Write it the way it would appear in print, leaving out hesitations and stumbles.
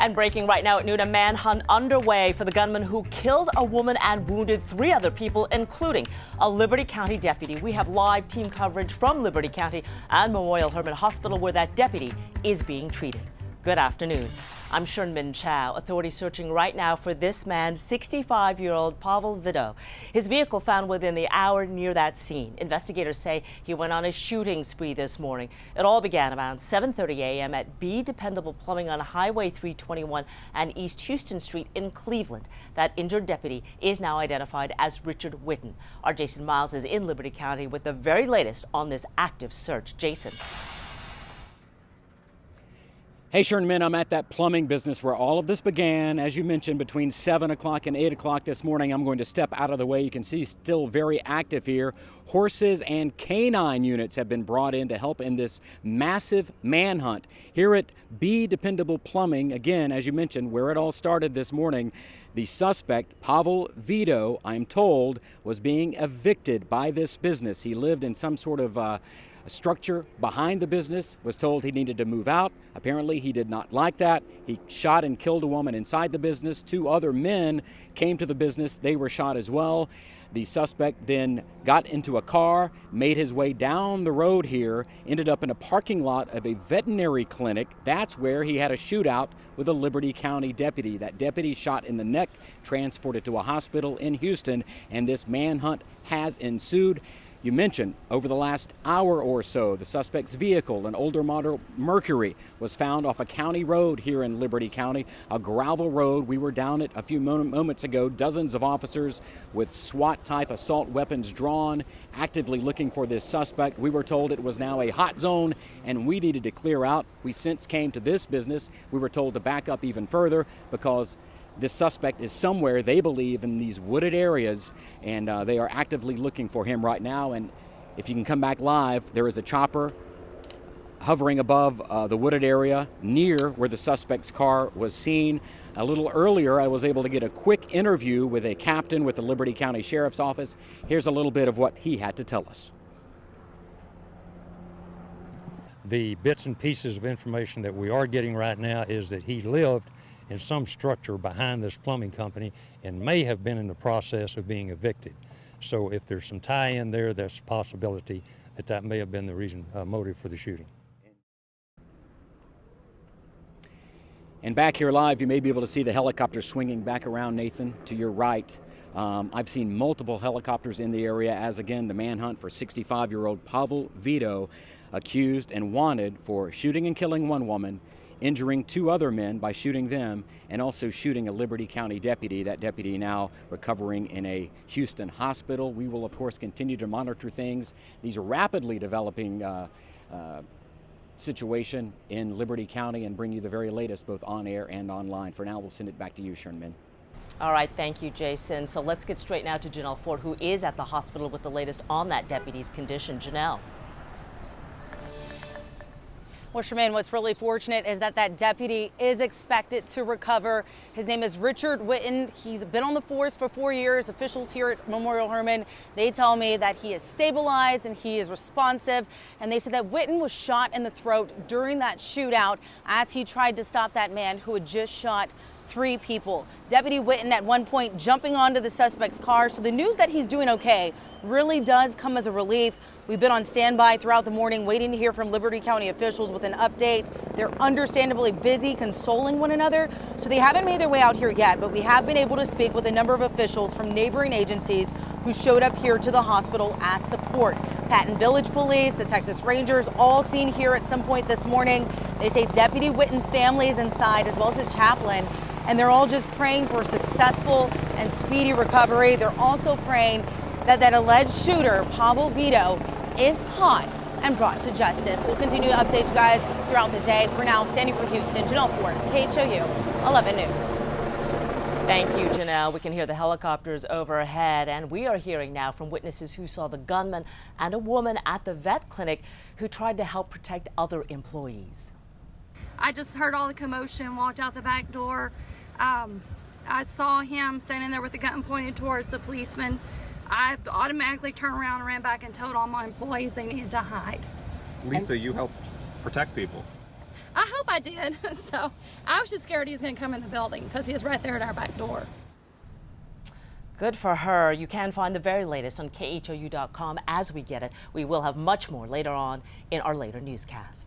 And breaking right now at noon, a manhunt underway for the gunman who killed a woman and wounded 3 other people, including a Liberty County deputy. We have live team coverage from Liberty County and Memorial Hermann Hospital where that deputy is being treated. Good afternoon. I'm Shernmin Chow. Authorities searching right now for this man, 65-year-old Pavol Vido. His vehicle found within the hour near that scene. Investigators say he went on a shooting spree this morning. It all began around 7:30 a.m. at B Dependable Plumbing on Highway 321 and East Houston Street in Cleveland. That injured deputy is now identified as Richard Witten. Our Jason Miles is in Liberty County with the very latest on this active search. Jason. Hey, Shernmin, I'm at that plumbing business where all of this began. As you mentioned, between 7 o'clock and 8 o'clock this morning. I'm going to step out of the way. You can see still very active here. Horses and canine units have been brought in to help in this massive manhunt. Here at B Dependable Plumbing, again, as you mentioned, where it all started this morning, the suspect, Pavol Vido, I'm told, was being evicted by this business. He lived in some sort of a structure behind the business, was told he needed to move out. Apparently he did not like that. He shot and killed a woman inside the business. 2 other men came to the business. They were shot as well. The suspect then got into a car, made his way down the road here, ended up in a parking lot of a veterinary clinic. That's where he had a shootout with a Liberty County deputy. That deputy shot in the neck, transported to a hospital in Houston, and this manhunt has ensued. You mentioned over the last hour or so, the suspect's vehicle, an older model Mercury, was found off a county road here in Liberty County, a gravel road. We were down it a few moments ago. Dozens of officers with SWAT-type assault weapons drawn, actively looking for this suspect. We were told it was now a hot zone and we needed to clear out. We since came to this business. We were told to back up even further because this suspect is somewhere, they believe, in these wooded areas, and they are actively looking for him right now. And if you can come back live, there is a chopper hovering above the wooded area near where the suspect's car was seen. A little earlier, I was able to get a quick interview with a captain with the Liberty County Sheriff's Office. Here's a little bit of what he had to tell us. The bits and pieces of information that we are getting right now is that he lived in some structure behind this plumbing company and may have been in the process of being evicted. So if there's some tie-in there, there's a possibility that that may have been the reason, motive for the shooting. And back here live, you may be able to see the helicopter swinging back around, Nathan, to your right. I've seen multiple helicopters in the area as, again, the manhunt for 65-year-old Pavol Vido, accused and wanted for shooting and killing one woman, injuring 2 other men by shooting them, and also shooting a Liberty County deputy. That deputy now recovering in a Houston hospital. We will, of course, continue to monitor things. These are rapidly developing situation in Liberty County and bring you the very latest both on air and online. For now, we'll send it back to you, Shernmin. All right, thank you, Jason. So let's get straight now to Janelle Ford, who is at the hospital with the latest on that deputy's condition. Janelle. Well, Sherman, what's really fortunate is that deputy is expected to recover. His name is Richard Witten. He's been on the force for 4 years. Officials here at Memorial Hermann, they tell me that he is stabilized and he is responsive. And they said that Witten was shot in the throat during that shootout as he tried to stop that man who had just shot 3 people. Deputy Witten at one point jumping onto the suspect's car. So the news that he's doing okay really does come as a relief. We've been on standby throughout the morning waiting to hear from Liberty County officials with an update. They're understandably busy consoling one another, so they haven't made their way out here yet, but we have been able to speak with a number of officials from neighboring agencies who showed up here to the hospital as support. Patton Village Police, the Texas Rangers, all seen here at some point this morning. They say Deputy Witten's family is inside, as well as a chaplain, and they're all just praying for successful and speedy recovery. They're also praying that that alleged shooter, Pavol Vido, is caught and brought to justice. We'll continue to update you guys throughout the day. For now, standing for Houston, Janelle Ford, KHOU 11 News. Thank you, Janelle. We can hear the helicopters overhead, and we are hearing now from witnesses who saw the gunman and a woman at the vet clinic who tried to help protect other employees. I just heard all the commotion, walked out the back door. I saw him standing there with the gun pointed towards the policeman. I automatically turned around and ran back and told all my employees they needed to hide. Lisa, you helped protect people. I hope I did. So I was just scared he was going to come in the building because he was right there at our back door. Good for her. You can find the very latest on KHOU.com as we get it. We will have much more later on in our later newscast.